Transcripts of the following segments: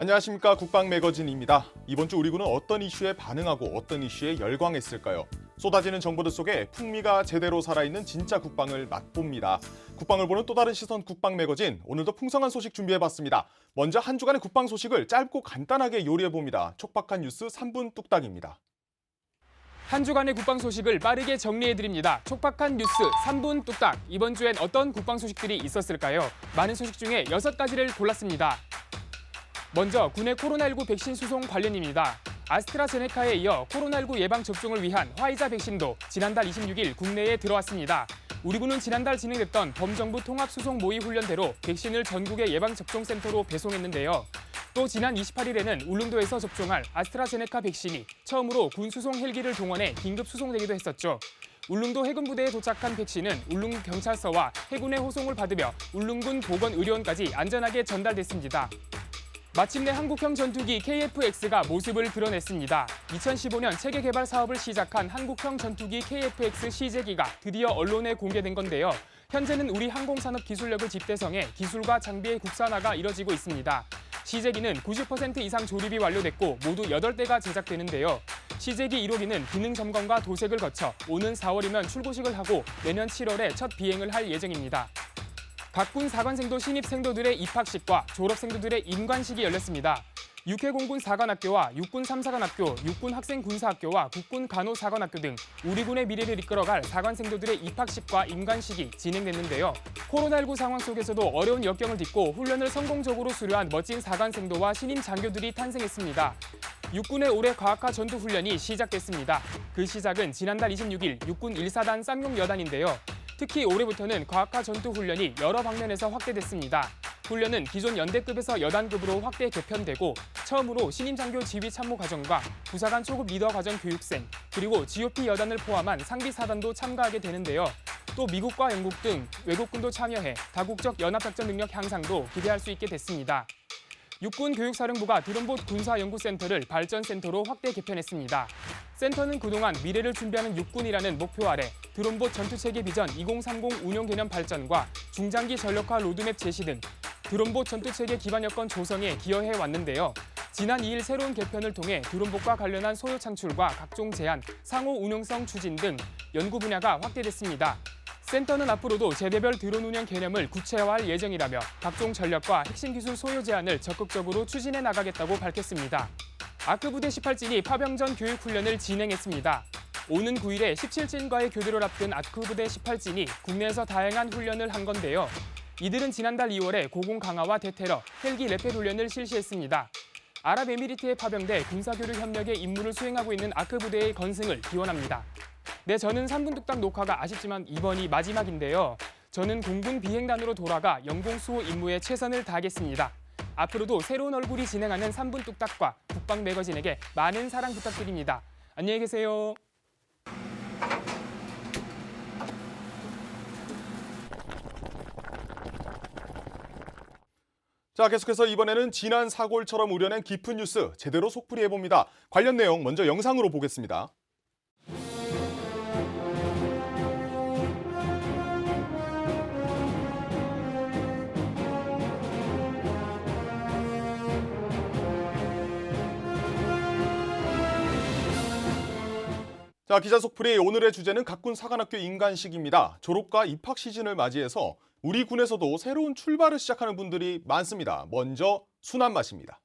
안녕하십니까, 국방매거진입니다. 이번 주 우리 군은 어떤 이슈에 반응하고 어떤 이슈에 열광했을까요? 쏟아지는 정보들 속에 풍미가 제대로 살아있는 진짜 국방을 맛봅니다. 국방을 보는 또 다른 시선 국방매거진, 오늘도 풍성한 소식 준비해봤습니다. 먼저 한 주간의 국방 소식을 짧고 간단하게 요리해봅니다. 촉박한 뉴스 3분 뚝딱입니다. 한 주간의 국방 소식을 빠르게 정리해드립니다. 촉박한 뉴스 3분 뚝딱. 이번 주엔 어떤 국방 소식들이 있었을까요? 많은 소식 중에 6가지를 골랐습니다. 먼저 군의 코로나19 백신 수송 관련입니다. 아스트라제네카에 이어 코로나19 예방 접종을 위한 화이자 백신도 지난달 26일 국내에 들어왔습니다. 우리 군은 지난달 진행됐던 범정부 통합수송 모의 훈련대로 백신을 전국의 예방접종센터로 배송했는데요. 또 지난 28일에는 울릉도에서 접종할 아스트라제네카 백신이 처음으로 군 수송 헬기를 동원해 긴급 수송되기도 했었죠. 울릉도 해군부대에 도착한 백신은 울릉 경찰서와 해군의 호송을 받으며 울릉군 보건의료원까지 안전하게 전달됐습니다. 마침내 한국형 전투기 KF-X가 모습을 드러냈습니다. 2015년 체계 개발 사업을 시작한 한국형 전투기 KF-X 시제기가 드디어 언론에 공개된 건데요. 현재는 우리 항공산업 기술력을 집대성해 기술과 장비의 국산화가 이뤄지고 있습니다. 시제기는 90% 이상 조립이 완료됐고 모두 8대가 제작되는데요. 시제기 1호기는 기능 점검과 도색을 거쳐 오는 4월이면 출고식을 하고 내년 7월에 첫 비행을 할 예정입니다. 각군 사관생도 신입생도들의 입학식과 졸업생도들의 임관식이 열렸습니다. 육해공군 사관학교와 육군 3사관학교, 육군 학생군사학교와 국군 간호사관학교 등 우리 군의 미래를 이끌어갈 사관생도들의 입학식과 임관식이 진행됐는데요. 코로나19 상황 속에서도 어려운 역경을 딛고 훈련을 성공적으로 수료한 멋진 사관생도와 신임 장교들이 탄생했습니다. 육군의 올해 과학화 전투훈련이 시작됐습니다. 그 시작은 지난달 26일 육군 1사단 쌍용여단인데요. 특히 올해부터는 과학화 전투훈련이 여러 방면에서 확대됐습니다. 훈련은 기존 연대급에서 여단급으로 확대 개편되고 처음으로 신임장교 지휘참모과정과 부사관 초급 리더 과정 교육생, 그리고 GOP 여단을 포함한 상비사단도 참가하게 되는데요. 또 미국과 영국 등 외국군도 참여해 다국적 연합작전 능력 향상도 기대할 수 있게 됐습니다. 육군 교육사령부가 드론봇 군사연구센터를 발전센터로 확대 개편했습니다. 센터는 그동안 미래를 준비하는 육군이라는 목표 아래 드론봇 전투체계 비전 2030 운용 개념 발전과 중장기 전력화 로드맵 제시 등 드론봇 전투체계 기반 여건 조성에 기여해 왔는데요. 지난 2일 새로운 개편을 통해 드론봇과 관련한 소요 창출과 각종 제한, 상호 운용성 추진 등 연구 분야가 확대됐습니다. 센터는 앞으로도 제대별 드론 운영 개념을 구체화할 예정이라며 각종 전력과 핵심 기술 소요 제한을 적극적으로 추진해 나가겠다고 밝혔습니다. 아크부대 18진이 파병전 교육훈련을 진행했습니다. 오는 9일에 17진과의 교대를 앞둔 아크부대 18진이 국내에서 다양한 훈련을 한 건데요. 이들은 지난달 2월에 고공 강화와 대테러, 헬기 레펠 훈련을 실시했습니다. 아랍에미리트에 파병돼 군사교류 협력의 임무를 수행하고 있는 아크부대의 건승을 기원합니다. 네, 저는 3분 뚝딱 녹화가 아쉽지만 이번이 마지막인데요. 저는 공군 비행단으로 돌아가 영공수호 임무에 최선을 다하겠습니다. 앞으로도 새로운 얼굴이 진행하는 3분 뚝딱과 국방 매거진에게 많은 사랑 부탁드립니다. 안녕히 계세요. 자, 계속해서 이번에는 지난 사골처럼 우려낸 깊은 뉴스 제대로 속풀이해봅니다. 관련 내용 먼저 영상으로 보겠습니다. 자, 기자 속풀이 오늘의 주제는 각군 사관학교 임관식입니다. 졸업과 입학 시즌을 맞이해서 우리 군에서도 새로운 출발을 시작하는 분들이 많습니다. 먼저 순한 맛입니다.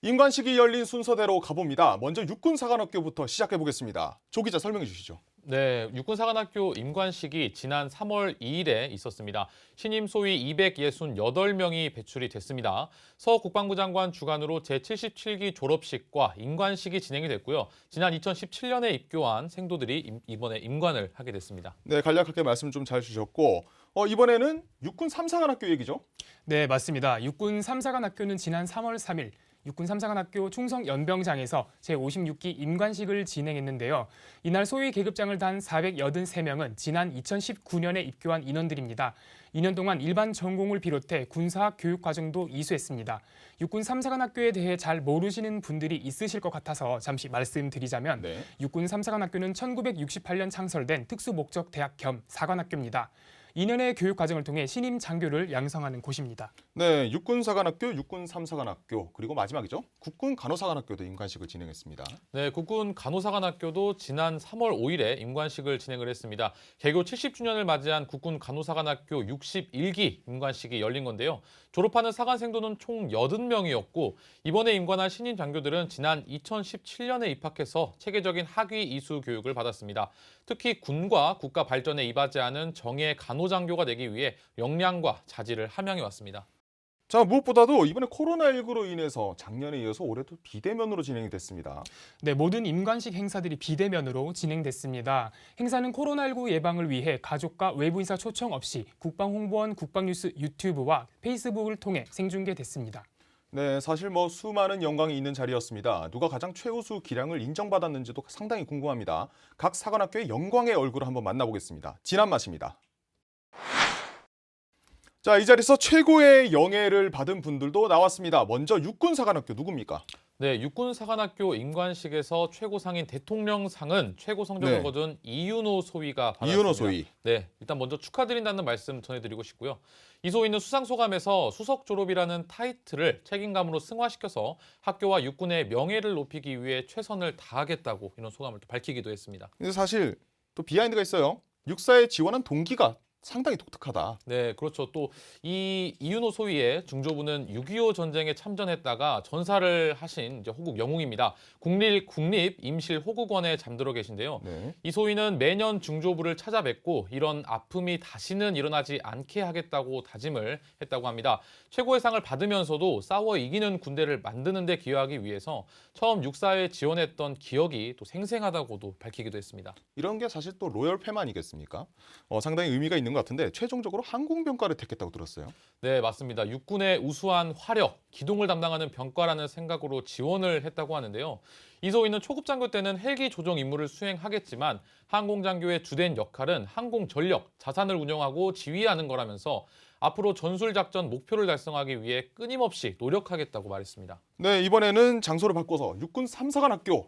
임관식이 열린 순서대로 가봅니다. 먼저 육군사관학교부터 시작해보겠습니다. 조 기자 설명해 주시죠. 네, 육군사관학교 임관식이 지난 3월 2일에 있었습니다. 신임 소위 268명이 배출이 됐습니다. 서 국방부 장관 주관으로 제77기 졸업식과 임관식이 진행이 됐고요. 지난 2017년에 입교한 생도들이 이번에 임관을 하게 됐습니다. 네, 간략하게 말씀 좀 잘 주셨고 이번에는 육군 3사관학교 얘기죠? 네, 맞습니다. 육군 3사관학교는 지난 3월 3일 육군 3사관학교 충성연병장에서 제56기 임관식을 진행했는데요. 이날 소위 계급장을 단 483명은 지난 2019년에 입교한 인원들입니다. 2년 동안 일반 전공을 비롯해 군사학 교육과정도 이수했습니다. 육군 3사관학교에 대해 잘 모르시는 분들이 있으실 것 같아서 잠시 말씀드리자면 육군 3사관학교는 1968년 창설된 특수목적대학 겸 사관학교입니다. 2년의 교육 과정을 통해 신임 장교를 양성하는 곳입니다. 네, 육군사관학교, 육군3사관학교, 그리고 마지막이죠. 국군간호사관학교도 임관식을 진행했습니다. 네, 국군 간호사관학교도 지난 3월 5일에 임관식을 진행을 했습니다. 개교 70주년을 맞이한 국군 간호사관학교 61기 임관식이 열린 건데요. 졸업하는 사관생도는 총 80명이었고 이번에 임관한 신임 장교들은 지난 2017년에 입학해서 체계적인 학위 이수 교육을 받았습니다. 특히 군과 국가 발전에 이바지 않은 정예 간호장교가 되기 위해 역량과 자질을 함양해 왔습니다. 자, 무엇보다도 이번에 코로나19로 인해서 작년에 이어서 올해도 비대면으로 진행이 됐습니다. 네, 모든 임관식 행사들이 비대면으로 진행됐습니다. 행사는 코로나19 예방을 위해 가족과 외부 인사 초청 없이 국방홍보원 국방뉴스 유튜브와 페이스북을 통해 생중계됐습니다. 네, 사실 수많은 영광이 있는 자리였습니다. 누가 가장 최우수 기량을 인정받았는지도 상당히 궁금합니다. 각 사관학교의 영광의 얼굴을 한번 만나보겠습니다. 진한 맛입니다. 자, 이 자리에서 최고의 영예를 받은 분들도 나왔습니다. 먼저 육군사관학교 누굽니까? 네, 육군사관학교 임관식에서 최고상인 대통령상은 최고 성적을 네. 거둔 이윤호 소위가 받았습니다. 이윤호 소위. 네, 일단 먼저 축하드린다는 말씀 전해드리고 싶고요. 이 소위는 수상 소감에서 수석 졸업이라는 타이틀을 책임감으로 승화시켜서 학교와 육군의 명예를 높이기 위해 최선을 다하겠다고 이런 소감을 또 밝히기도 했습니다. 근데 사실 또 비하인드가 있어요. 육사에 지원한 동기가 상당히 독특하다. 네, 그렇죠. 또 이 이윤호 소위의 중조부는 6.25 전쟁에 참전했다가 전사를 하신 이제 호국 영웅입니다. 국립 임실 호국원에 잠들어 계신데요. 네. 이 소위는 매년 중조부를 찾아뵙고 이런 아픔이 다시는 일어나지 않게 하겠다고 다짐을 했다고 합니다. 최고의 상을 받으면서도 싸워 이기는 군대를 만드는 데 기여하기 위해서 처음 육사에 지원했던 기억이 또 생생하다고도 밝히기도 했습니다. 이런 게 사실 또 로열팸 아니겠습니까? 상당히 의미가 있는 것 같은데 최종적으로 항공병과를 택했다고 들었어요. 네, 맞습니다. 육군의 우수한 화력, 기동을 담당하는 병과라는 생각으로 지원을 했다고 하는데요. 이 소위는 초급 장교 때는 헬기 조종 임무를 수행하겠지만 항공장교의 주된 역할은 항공 전력, 자산을 운영하고 지휘하는 거라면서 앞으로 전술작전 목표를 달성하기 위해 끊임없이 노력하겠다고 말했습니다. 네, 이번에는 장소를 바꿔서 육군 3사관학교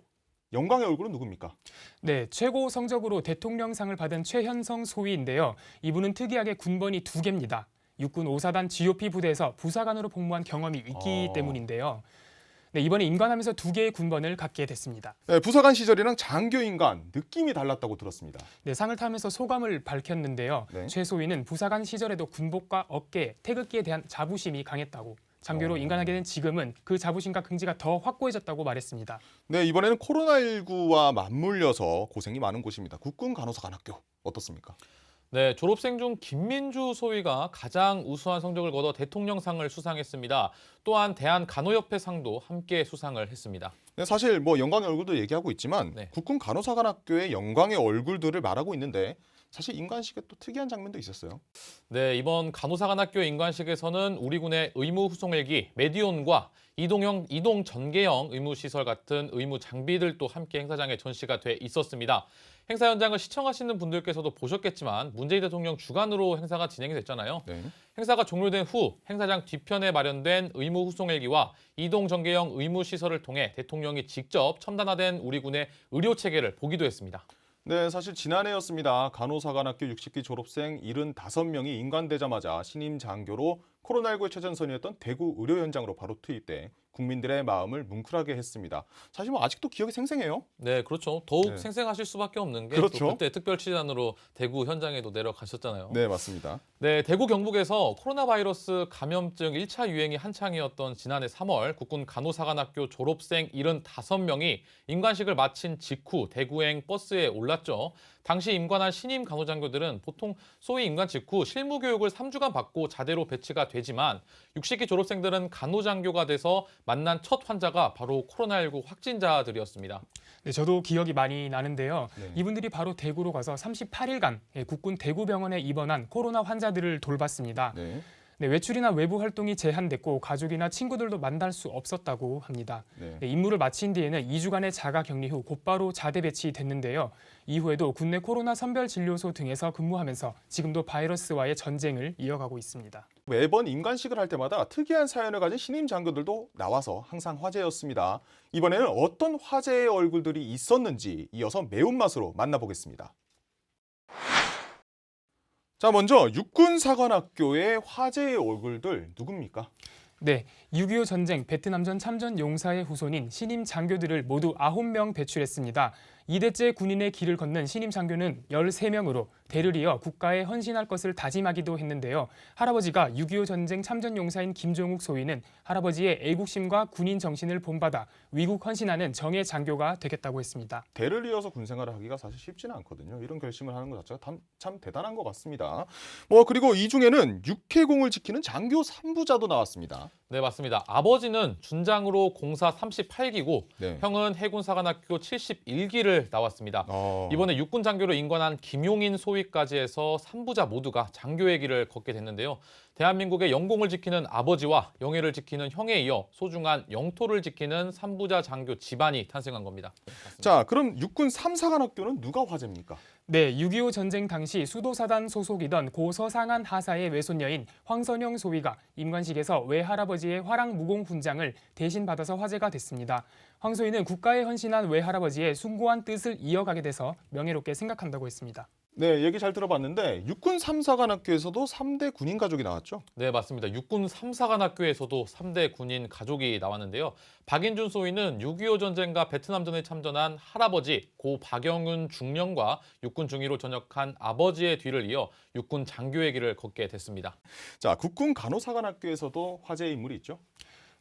영광의 얼굴은 누굽니까? 네, 최고 성적으로 대통령상을 받은 최현성 소위인데요. 이분은 특이하게 군번이 2개입니다. 육군 5사단 GOP 부대에서 부사관으로 복무한 경험이 있기 때문인데요. 네, 이번에 임관하면서 2개의 군번을 갖게 됐습니다. 네, 부사관 시절이랑 장교 인간 느낌이 달랐다고 들었습니다. 네, 상을 타면서 소감을 밝혔는데요. 네. 최 소위는 부사관 시절에도 군복과 어깨, 태극기에 대한 자부심이 강했다고. 장교로 임관하게 된 지금은 그 자부심과 긍지가 더 확고해졌다고 말했습니다. 네, 이번에는 코로나19와 맞물려서 고생이 많은 곳입니다. 국군 간호사관학교 어떻습니까? 네, 졸업생 중 김민주 소위가 가장 우수한 성적을 거둬 대통령상을 수상했습니다. 또한 대한간호협회 상도 함께 수상을 했습니다. 네, 사실 영광의 얼굴도 얘기하고 있지만 네. 국군 간호사관학교의 영광의 얼굴들을 말하고 있는데 사실 임관식에 또 특이한 장면도 있었어요. 네, 이번 간호사관학교 임관식에서는 우리 군의 의무 후송 헬기 메디온과 이동 전개형 의무 시설 같은 의무 장비들도 함께 행사장에 전시가 돼 있었습니다. 행사 현장을 시청하시는 분들께서도 보셨겠지만 문재인 대통령 주관으로 행사가 진행이 됐잖아요. 네. 행사가 종료된 후 행사장 뒤편에 마련된 의무 후송 헬기와 이동 전개형 의무 시설을 통해 대통령이 직접 첨단화된 우리 군의 의료 체계를 보기도 했습니다. 네, 사실 지난해였습니다. 간호사관학교 60기 졸업생 75명이 임관되자마자 신임 장교로 코로나19의 최전선이었던 대구 의료 현장으로 바로 투입돼 국민들의 마음을 뭉클하게 했습니다. 사실 아직도 기억이 생생해요. 네, 그렇죠. 더욱 네. 생생하실 수밖에 없는 게 그렇죠. 또 그때 특별치단으로 대구 현장에도 내려가셨잖아요. 네, 맞습니다. 네, 대구 경북에서 코로나 바이러스 감염증 1차 유행이 한창이었던 지난해 3월 국군 간호사관학교 졸업생 75명이 임관식을 마친 직후 대구행 버스에 올랐죠. 당시 임관한 신임 간호장교들은 보통 소위 임관 직후 실무 교육을 3주간 받고 자대로 배치가 되지만 60기 졸업생들은 간호장교가 돼서 만난 첫 환자가 바로 코로나19 확진자들이었습니다. 네, 저도 기억이 많이 나는데요. 네. 이분들이 바로 대구로 가서 38일간 국군 대구병원에 입원한 코로나 환자들을 돌봤습니다. 네. 네, 외출이나 외부 활동이 제한됐고 가족이나 친구들도 만날 수 없었다고 합니다. 네. 네, 임무를 마친 뒤에는 2주간의 자가 격리 후 곧바로 자대 배치됐는데요. 이후에도 국내 코로나 선별 진료소 등에서 근무하면서 지금도 바이러스와의 전쟁을 이어가고 있습니다. 매번 임관식을 할 때마다 특이한 사연을 가진 신임 장교들도 나와서 항상 화제였습니다. 이번에는 어떤 화제의 얼굴들이 있었는지 이어서 매운맛으로 만나보겠습니다. 자, 먼저 육군사관학교의 화제의 얼굴들 누굽니까? 네, 6.25 전쟁 베트남전 참전 용사의 후손인 신임 장교들을 모두 9명 배출했습니다. 2대째 군인의 길을 걷는 신임 장교는 13명으로 대를 이어 국가에 헌신할 것을 다짐하기도 했는데요. 할아버지가 6.25 전쟁 참전 용사인 김종욱 소위는 할아버지의 애국심과 군인 정신을 본받아 위국 헌신하는 정예 장교가 되겠다고 했습니다. 대를 이어서 군 생활을 하기가 사실 쉽지는 않거든요. 이런 결심을 하는 것 자체가 참 대단한 것 같습니다. 그리고 이 중에는 육해공을 지키는 장교 3부자도 나왔습니다. 네, 맞습니다. 아버지는 준장으로 공사 38기고 네. 형은 해군사관학교 71기를 나왔습니다. 이번에 육군 장교로 임관한 김용인 소위까지 해서 3부자 모두가 장교의 길을 걷게 됐는데요. 대한민국의 영공을 지키는 아버지와 영예를 지키는 형에 이어 소중한 영토를 지키는 3부자 장교 집안이 탄생한 겁니다. 자, 그럼 육군 3사관학교는 누가 화제입니까? 네, 6.25 전쟁 당시 수도사단 소속이던 고 서상한 하사의 외손녀인 황선영 소위가 임관식에서 외할아버지의 화랑무공 훈장을 대신 받아서 화제가 됐습니다. 황 소위는 국가에 헌신한 외할아버지의 숭고한 뜻을 이어가게 돼서 명예롭게 생각한다고 했습니다. 네, 얘기 잘 들어봤는데 육군 3사관학교에서도 3대 군인 가족이 나왔죠? 네, 맞습니다. 육군 3사관학교에서도 3대 군인 가족이 나왔는데요. 박인준 소위는 6.25 전쟁과 베트남전에 참전한 할아버지 고 박영윤 중령과 육군 중위로 전역한 아버지의 뒤를 이어 육군 장교의 길을 걷게 됐습니다. 자, 국군 간호사관학교에서도 화제의 인물이 있죠?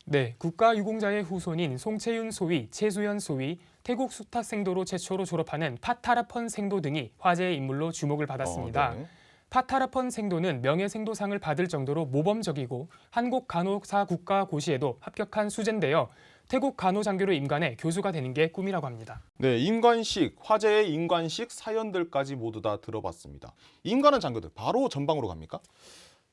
네, 국가유공자의 후손인 송채윤 소위, 최수연 소위, 태국 수탁생도로 최초로 졸업하는 파타라펀 생도 등이 화제의 인물로 주목을 받았습니다. 네. 파타라펀 생도는 명예생도상을 받을 정도로 모범적이고 한국 간호사 국가고시에도 합격한 수재인데요. 태국 간호장교로 임관해 교수가 되는 게 꿈이라고 합니다. 네, 임관식, 화제의 임관식 사연들까지 모두 다 들어봤습니다. 임관한 장교들 바로 전방으로 갑니까?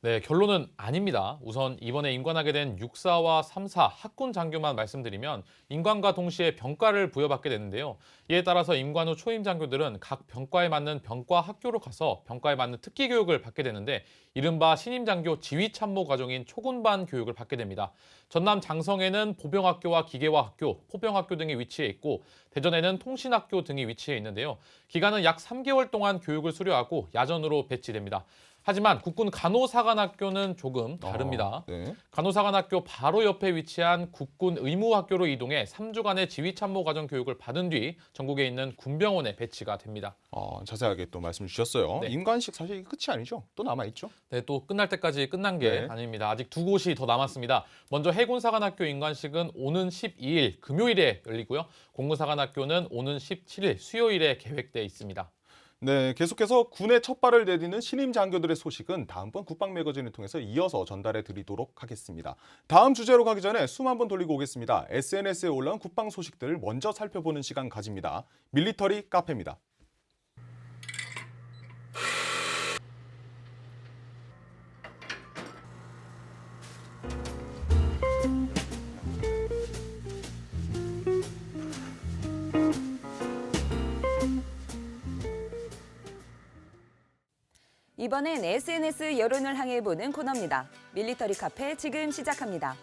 네, 결론은 아닙니다. 우선 이번에 임관하게 된 6사와 3사 학군 장교만 말씀드리면 임관과 동시에 병과를 부여받게 되는데요. 이에 따라서 임관 후 초임 장교들은 각 병과에 맞는 병과 학교로 가서 병과에 맞는 특기 교육을 받게 되는데 이른바 신임 장교 지휘 참모 과정인 초군반 교육을 받게 됩니다. 전남 장성에는 보병학교와 기계화학교, 포병학교 등이 위치해 있고 대전에는 통신학교 등이 위치해 있는데요. 기간은 약 3개월 동안 교육을 수료하고 야전으로 배치됩니다. 하지만 국군 간호사관학교는 조금 다릅니다. 네. 간호사관학교 바로 옆에 위치한 국군 의무학교로 이동해 3주간의 지휘참모 과정 교육을 받은 뒤 전국에 있는 군병원에 배치가 됩니다. 자세하게 또 말씀 주셨어요. 네. 임관식 사실 끝이 아니죠? 또 남아있죠? 네, 또 끝날 때까지 끝난 게 네. 아닙니다. 아직 2곳이 더 남았습니다. 먼저 해군사관학교 임관식은 오는 12일 금요일에 열리고요. 공군사관학교는 오는 17일 수요일에 계획돼 있습니다. 네, 계속해서 군의 첫 발을 내디는 신임 장교들의 소식은 다음번 국방 매거진을 통해서 이어서 전달해 드리도록 하겠습니다. 다음 주제로 가기 전에 숨 한번 돌리고 오겠습니다. SNS에 올라온 국방 소식들을 먼저 살펴보는 시간 가집니다. 밀리터리 카페입니다. 이번엔 SNS 여론을 향해보는 코너입니다. 밀리터리 카페 지금 시작합니다.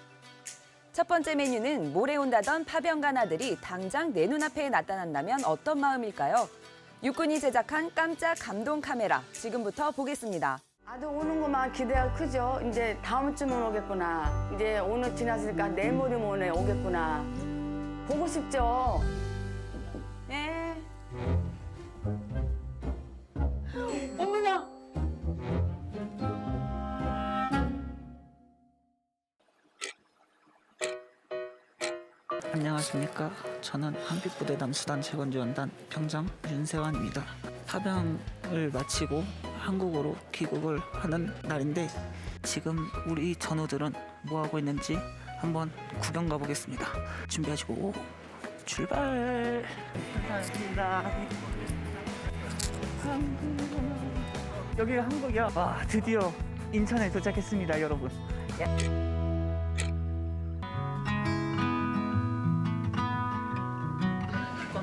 첫 번째 메뉴는 모레 온다던 파병간 아들이 당장 내 눈앞에 나타난다면 어떤 마음일까요? 육군이 제작한 깜짝 감동 카메라 지금부터 보겠습니다. 아들 오는 것만 기대가 크죠. 이제 다음 주면 오겠구나. 이제 오늘 지났으니까 내일 모레면 오겠구나. 보고 싶죠. 네. 어머나. 안녕하십니까. 저는 한빛부대단 수단 재건지원단 병장 윤세환입니다. 파병을 마치고 한국으로 귀국을 하는 날인데 지금 우리 전우들은 뭐 하고 있는지 한번 구경 가보겠습니다. 준비하시고 출발. 감사합니다. 여기가 한국이야. 와, 드디어 인천에 도착했습니다, 여러분.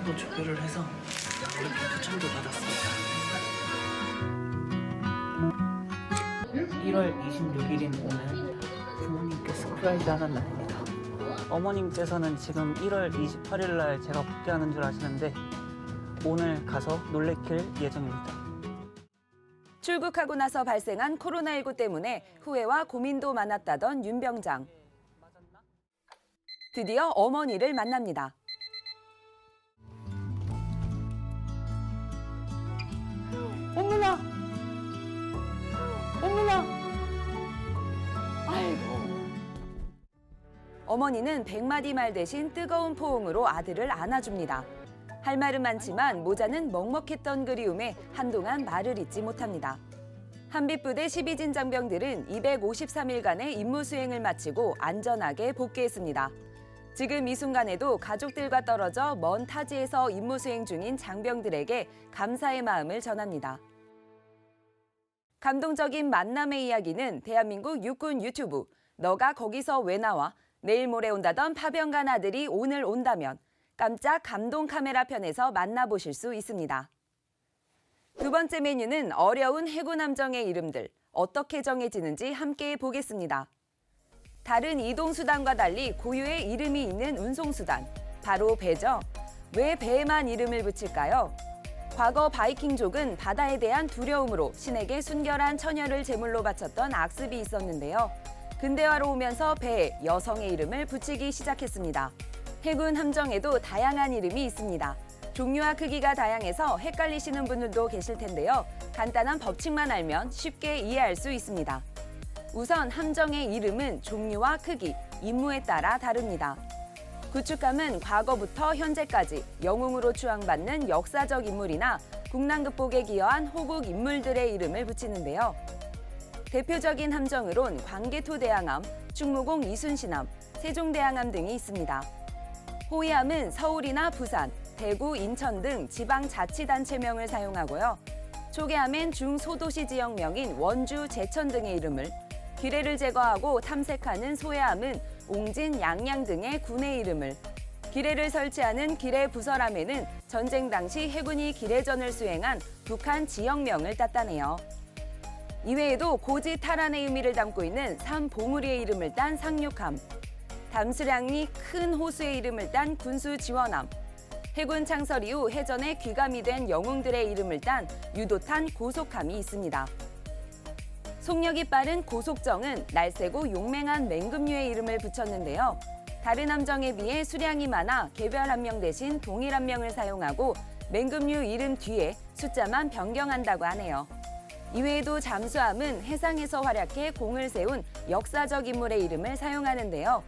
태권도 조교를 해서 이렇게 초청도 받았습니다. 1월 26일인 오늘 부모님께 서프라이즈 하는 날입니다. 어머님께서는 지금 1월 28일 날 제가 복귀하는 줄 아시는데 오늘 가서 놀래킬 예정입니다. 출국하고 나서 발생한 코로나19 때문에 후회와 고민도 많았다던 윤 병장. 드디어 어머니를 만납니다. 어머나! 어머나! 아이고. 어머니는 100마디 말 대신 뜨거운 포옹으로 아들을 안아줍니다. 할 말은 많지만 모자는 먹먹했던 그리움에 한동안 말을 잇지 못합니다. 한빛부대 12진 장병들은 253일간의 임무 수행을 마치고 안전하게 복귀했습니다. 지금 이 순간에도 가족들과 떨어져 먼 타지에서 임무 수행 중인 장병들에게 감사의 마음을 전합니다. 감동적인 만남의 이야기는 대한민국 육군 유튜브 너가 거기서 왜 나와? 내일 모레 온다던 파병간 아들이 오늘 온다면 깜짝 감동 카메라 편에서 만나보실 수 있습니다. 두 번째 메뉴는 어려운 해군 함정의 이름들 어떻게 정해지는지 함께 보겠습니다. 다른 이동수단과 달리 고유의 이름이 있는 운송수단, 바로 배죠. 왜 배에만 이름을 붙일까요? 과거 바이킹족은 바다에 대한 두려움으로 신에게 순결한 처녀를 제물로 바쳤던 악습이 있었는데요. 근대화로 오면서 배에 여성의 이름을 붙이기 시작했습니다. 해군 함정에도 다양한 이름이 있습니다. 종류와 크기가 다양해서 헷갈리시는 분들도 계실 텐데요. 간단한 법칙만 알면 쉽게 이해할 수 있습니다. 우선 함정의 이름은 종류와 크기, 임무에 따라 다릅니다. 구축함은 과거부터 현재까지 영웅으로 추앙받는 역사적 인물이나 국난극복에 기여한 호국 인물들의 이름을 붙이는데요. 대표적인 함정으론 광개토대항함, 충무공 이순신함, 세종대항함 등이 있습니다. 호위함은 서울이나 부산, 대구, 인천 등 지방자치단체명을 사용하고요. 초계함엔 중소도시 지역명인 원주, 제천 등의 이름을, 기뢰를 제거하고 탐색하는 소해함은 옹진, 양양 등의 군의 이름을, 기뢰를 설치하는 기뢰부설함에는 전쟁 당시 해군이 기뢰전을 수행한 북한 지역명을 땄다네요. 이외에도 고지 탈환의 의미를 담고 있는 삼보무리의 이름을 딴 상륙함, 담수량이 큰 호수의 이름을 딴 군수지원함, 해군 창설 이후 해전에 귀감이 된 영웅들의 이름을 딴 유도탄 고속함이 있습니다. 속력이 빠른 고속정은 날쌔고 용맹한 맹금류의 이름을 붙였는데요. 다른 함정에 비해 수량이 많아 개별 함명 대신 동일 함명을 사용하고 맹금류 이름 뒤에 숫자만 변경한다고 하네요. 이외에도 잠수함은 해상에서 활약해 공을 세운 역사적 인물의 이름을 사용하는데요.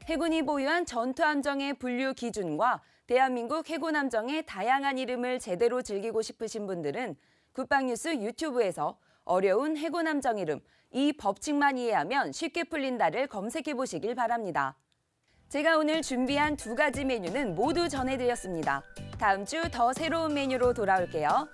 해군이 보유한 전투함정의 분류 기준과 대한민국 해군함정의 다양한 이름을 제대로 즐기고 싶으신 분들은 국방뉴스 유튜브에서 어려운 해군함정 이름, 이 법칙만 이해하면 쉽게 풀린다를 검색해 보시길 바랍니다. 제가 오늘 준비한 두 가지 메뉴는 모두 전해드렸습니다. 다음 주 더 새로운 메뉴로 돌아올게요.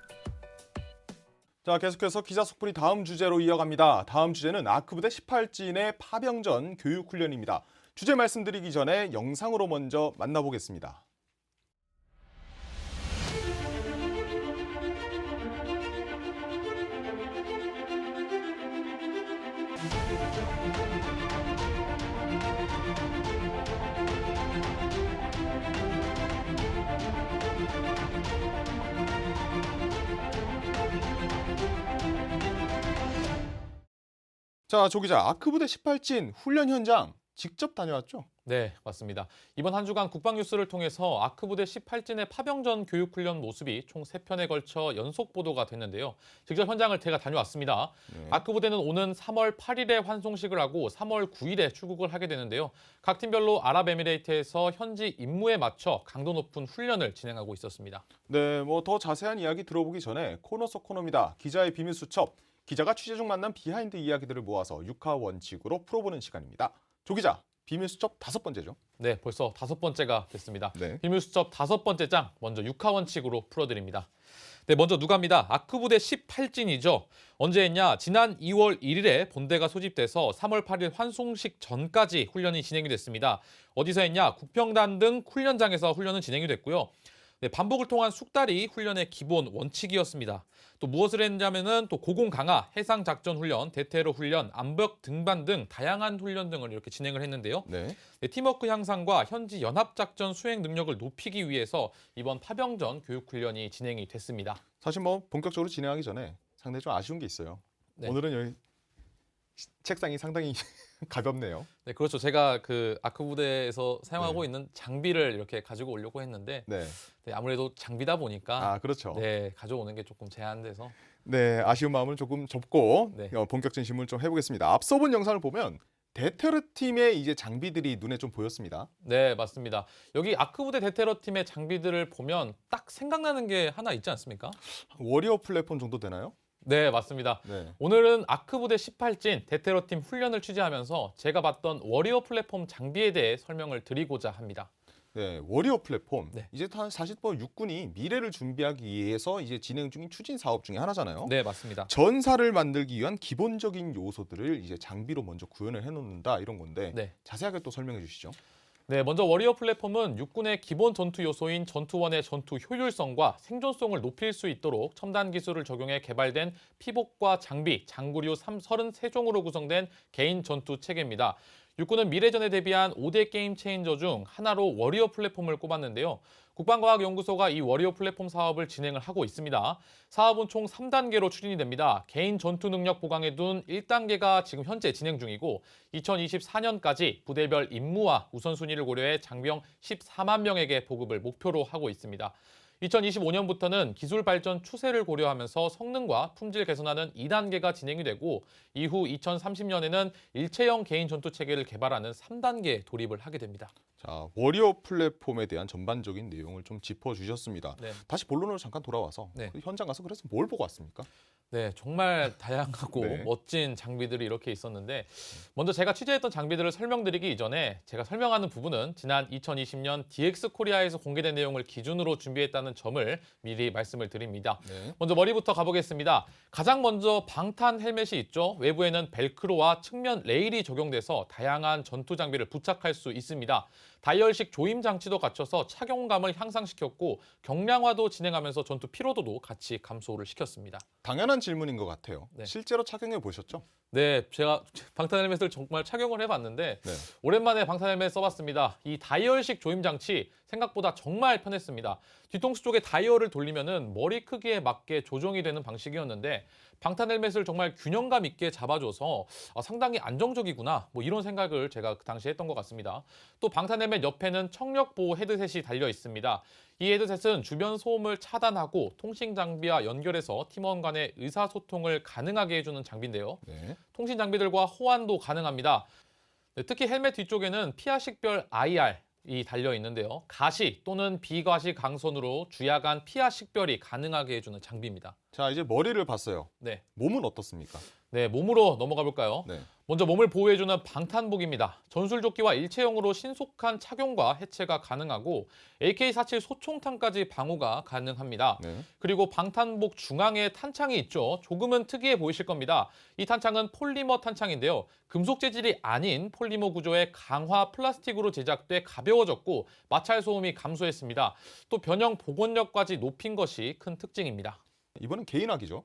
자, 계속해서 기자 속풀이 다음 주제로 이어갑니다. 다음 주제는 아크부대 18진의 파병전 교육훈련입니다. 주제 말씀드리기 전에 영상으로 먼저 만나보겠습니다. 자, 조 기자, 아크부대 18진 훈련 현장 직접 다녀왔죠? 네, 맞습니다. 이번 한 주간 국방뉴스를 통해서 아크부대 18진의 파병전 교육훈련 모습이 총 3편에 걸쳐 연속 보도가 됐는데요. 직접 현장을 제가 다녀왔습니다. 네. 아크부대는 오는 3월 8일에 환송식을 하고 3월 9일에 출국을 하게 되는데요. 각 팀별로 아랍에미레이트에서 현지 임무에 맞춰 강도 높은 훈련을 진행하고 있었습니다. 네, 뭐 더 자세한 이야기 들어보기 전에 코너 속 코너입니다. 기자의 비밀 수첩. 기자가 취재 중 만난 비하인드 이야기들을 모아서 6화 원칙으로 풀어보는 시간입니다. 조 기자, 비밀 수첩 5번째죠? 네, 벌써 5번째가 됐습니다. 네. 비밀 수첩 5번째 장, 먼저 6화 원칙으로 풀어드립니다. 네, 먼저 누가입니다. 아크부대 18진이죠. 언제 했냐? 지난 2월 1일에 본대가 소집돼서 3월 8일 환송식 전까지 훈련이 진행이 됐습니다. 어디서 했냐? 국평단 등 훈련장에서 훈련은 진행이 됐고요. 네, 반복을 통한 숙달이 훈련의 기본 원칙이었습니다. 또 무엇을 했냐면은 또 고공 강화, 해상 작전 훈련, 대테러 훈련, 암벽 등반 등 다양한 훈련 등을 이렇게 진행을 했는데요. 네. 네, 팀워크 향상과 현지 연합 작전 수행 능력을 높이기 위해서 이번 파병전 교육 훈련이 진행이 됐습니다. 사실 뭐 본격적으로 진행하기 전에 상당히 좀 아쉬운 게 있어요. 네. 오늘은 여기 책상이 상당히 가볍네요. 네, 그렇죠. 제가 그 아크 부대에서 사용하고 있는 장비를 이렇게 가지고 오려고 했는데 네. 네, 아무래도 장비다 보니까 아, 그렇죠. 네, 가져오는 게 조금 제한돼서 네, 아쉬운 마음을 조금 접고 네. 본격적인 질문을 좀 해보겠습니다. 앞서 본 영상을 보면 데테러 팀의 이제 장비들이 눈에 좀 보였습니다. 네, 맞습니다. 여기 아크 부대 대테러 팀의 장비들을 보면 딱 생각나는 게 하나 있지 않습니까? 워리어 플랫폼 정도 되나요? 네, 맞습니다. 네. 오늘은 아크 부대 18진 대테러 팀 훈련을 취재하면서 제가 봤던 워리어 플랫폼 장비에 대해 설명을 드리고자 합니다. 네, 워리어 플랫폼. 네. 이제 사실 뭐 육군이 미래를 준비하기 위해서 이제 진행 중인 추진 사업 중에 하나잖아요. 네, 맞습니다. 전사를 만들기 위한 기본적인 요소들을 이제 장비로 먼저 구현을 해놓는다 이런 건데 네. 자세하게 또 설명해 주시죠. 네, 먼저 워리어 플랫폼은 육군의 기본 전투 요소인 전투원의 전투 효율성과 생존성을 높일 수 있도록 첨단 기술을 적용해 개발된 피복과 장비, 장구류 33종으로 구성된 개인 전투 체계입니다. 육군은 미래전에 대비한 5대 게임 체인저 중 하나로 워리어 플랫폼을 꼽았는데요. 국방과학연구소가 이 워리어 플랫폼 사업을 진행을 하고 있습니다. 사업은 총 3단계로 추진이 됩니다. 개인 전투 능력 보강에 둔 1단계가 지금 현재 진행 중이고 2024년까지 부대별 임무와 우선순위를 고려해 장병 14만 명에게 보급을 목표로 하고 있습니다. 2025년부터는 기술 발전 추세를 고려하면서 성능과 품질 개선하는 2단계가 진행이 되고 이후 2030년에는 일체형 개인 전투 체계를 개발하는 3단계에 돌입을 하게 됩니다. 자, 워리어 플랫폼에 대한 전반적인 내용을 좀 짚어주셨습니다. 네. 다시 본론으로 잠깐 돌아와서 네. 그 현장 가서 그래서 뭘 보고 왔습니까? 네, 정말 다양하고 네. 멋진 장비들이 이렇게 있었는데 먼저 제가 취재했던 장비들을 설명드리기 이전에 제가 설명하는 부분은 지난 2020년 DX 코리아에서 공개된 내용을 기준으로 준비했다는 점을 미리 말씀을 드립니다. 네. 먼저 머리부터 가보겠습니다. 가장 먼저 방탄 헬멧이 있죠. 외부에는 벨크로와 측면 레일이 적용돼서 다양한 전투 장비를 부착할 수 있습니다. 다이얼식 조임 장치도 갖춰서 착용감을 향상시켰고 경량화도 진행하면서 전투 피로도도 같이 감소를 시켰습니다. 당연한 질문인 것 같아요. 네. 실제로 착용해 보셨죠? 네, 제가 방탄 헬멧을 정말 착용을 해봤는데 네. 오랜만에 방탄 헬멧 써봤습니다. 이 다이얼식 조임 장치 생각보다 정말 편했습니다. 뒤통수 쪽에 다이얼을 돌리면은 머리 크기에 맞게 조정이 되는 방식이었는데 방탄 헬멧을 정말 균형감 있게 잡아줘서 상당히 안정적이구나 뭐 이런 생각을 제가 그 당시에 했던 것 같습니다. 또 방탄 헬멧 옆에는 청력 보호 헤드셋이 달려 있습니다. 이 헤드셋은 주변 소음을 차단하고 통신 장비와 연결해서 팀원 간의 의사소통을 가능하게 해주는 장비인데요. 네. 통신 장비들과 호환도 가능합니다. 네, 특히 헬멧 뒤쪽에는 피하식별 IR이 달려 있는데요. 가시 또는 비가시 강선으로 주야간 피하 식별이 가능하게 해주는 장비입니다. 자, 이제 머리를 봤어요. 네, 몸은 어떻습니까? 네, 몸으로 넘어가 볼까요? 네. 먼저 몸을 보호해주는 방탄복입니다. 전술조끼와 일체형으로 신속한 착용과 해체가 가능하고 AK-47 소총탄까지 방호가 가능합니다. 네. 그리고 방탄복 중앙에 탄창이 있죠. 조금은 특이해 보이실 겁니다. 이 탄창은 폴리머 탄창인데요. 금속 재질이 아닌 폴리머 구조의 강화 플라스틱으로 제작돼 가벼워졌고 마찰 소음이 감소했습니다. 또 변형 복원력까지 높인 것이 큰 특징입니다. 이번엔 개인학이죠.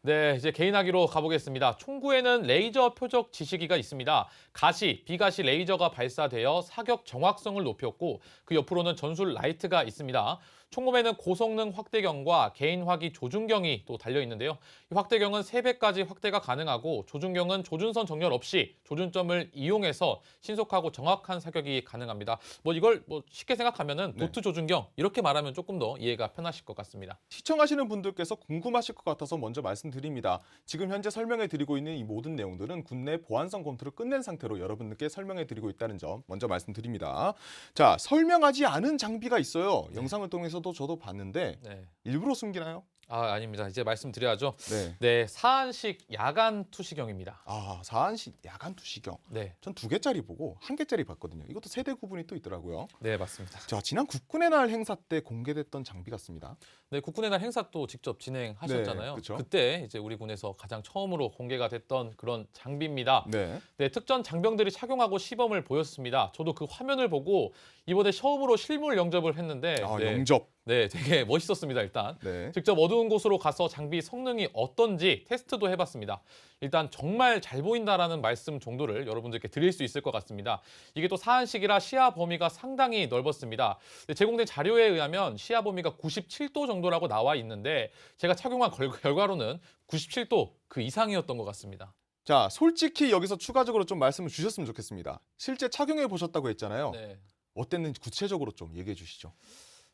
네, 이제 개인하기로 가보겠습니다. 총구에는 레이저 표적 지시기가 있습니다. 가시, 비가시 레이저가 발사되어 사격 정확성을 높였고 그 옆으로는 전술 라이트가 있습니다. 총검에는 고성능 확대경과 개인 화기 조준경이 또 달려 있는데요. 이 확대경은 3배까지 확대가 가능하고 조준경은 조준선 정렬 없이 조준점을 이용해서 신속하고 정확한 사격이 가능합니다. 뭐 이걸 쉽게 생각하면은 네. 도트 조준경 이렇게 말하면 조금 더 이해가 편하실 것 같습니다. 시청하시는 분들께서 궁금하실 것 같아서 먼저 말씀드립니다. 지금 현재 설명해 드리고 있는 이 모든 내용들은 군내 보안성 검토를 끝낸 상태로 여러분들께 설명해 드리고 있다는 점 먼저 말씀드립니다. 자, 설명하지 않은 장비가 있어요. 영상을 통해서도 저도 봤는데 네. 일부러 숨기나요? 아닙니다. 이제 말씀드려야죠. 네. 네, 사안식 야간 투시경입니다. 아, 사안식 야간 투시경. 네, 전 2개짜리 보고 1개짜리 봤거든요. 이것도 세대 구분이 또 있더라고요. 네 맞습니다. 자, 지난 국군의 날 행사 때 공개됐던 장비 같습니다. 네, 국군의 날 행사 또 직접 진행하셨잖아요. 네, 그쵸. 그때 이제 우리 군에서 가장 처음으로 공개가 됐던 그런 장비입니다. 네. 네, 특전 장병들이 착용하고 시범을 보였습니다. 저도 그 화면을 보고 이번에 처음으로 실물 영접을 했는데 아, 네, 영접. 네, 되게 멋있었습니다, 일단. 네. 직접 어두운 곳으로 가서 장비 성능이 어떤지 테스트도 해봤습니다. 일단 정말 잘 보인다라는 말씀 정도를 여러분들께 드릴 수 있을 것 같습니다. 이게 또 사한식이라 시야 범위가 상당히 넓었습니다. 제공된 자료에 의하면 시야 범위가 97도 정도라고 나와 있는데 제가 착용한 결과로는 97도 그 이상이었던 것 같습니다. 자, 솔직히 여기서 추가적으로 좀 말씀을 주셨으면 좋겠습니다. 실제 착용해 보셨다고 했잖아요. 네. 어땠는지 구체적으로 좀 얘기해 주시죠.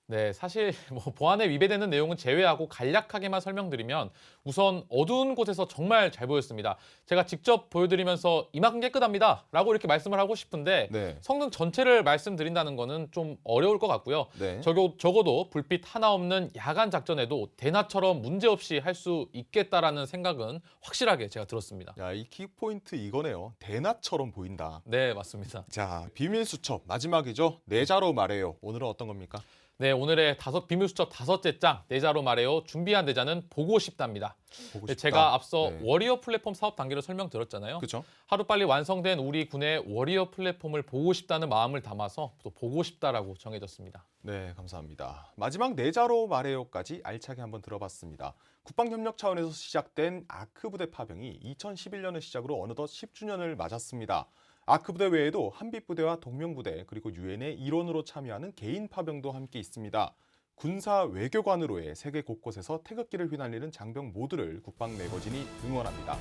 네, 사실 보안에 위배되는 내용은 제외하고 간략하게만 설명드리면 우선 어두운 곳에서 정말 잘 보였습니다. 제가 직접 보여드리면서 이만큼 깨끗합니다 라고 이렇게 말씀을 하고 싶은데 네. 성능 전체를 말씀드린다는 거는 좀 어려울 것 같고요. 네. 적어도 불빛 하나 없는 야간 작전에도 대낮처럼 문제없이 할 수 있겠다라는 생각은 확실하게 제가 들었습니다. 야, 이 키포인트 이거네요. 대낮처럼 보인다. 네, 맞습니다. 자, 비밀 수첩 마지막이죠. 내자로 말해요. 오늘은 어떤 겁니까? 네, 오늘의 비밀 수첩 5째 장 내자로 말해요. 준비한 내자는 보고 싶답니다. 보고 네, 싶다. 제가 앞서 네. 워리어 플랫폼 사업 단계를 설명드렸잖아요. 그렇죠? 하루빨리 완성된 우리 군의 워리어 플랫폼을 보고 싶다는 마음을 담아서 또 보고 싶다라고 정해졌습니다. 네, 감사합니다. 마지막 내자로 말해요까지 알차게 한번 들어봤습니다. 국방협력 차원에서 시작된 아크 부대 파병이 2011년을 시작으로 어느덧 10주년을 맞았습니다. 아크 부대 외에도 한빛 부대와 동명 부대 그리고 유엔의 일원으로 참여하는 개인 파병도 함께 있습니다. 군사 외교관으로의 세계 곳곳에서 태극기를 휘날리는 장병 모두를 국방 매거진이 응원합니다.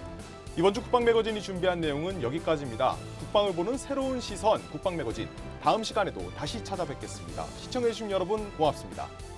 이번 주 국방 매거진이 준비한 내용은 여기까지입니다. 국방을 보는 새로운 시선 국방 매거진. 다음 시간에도 다시 찾아뵙겠습니다. 시청해주신 여러분 고맙습니다.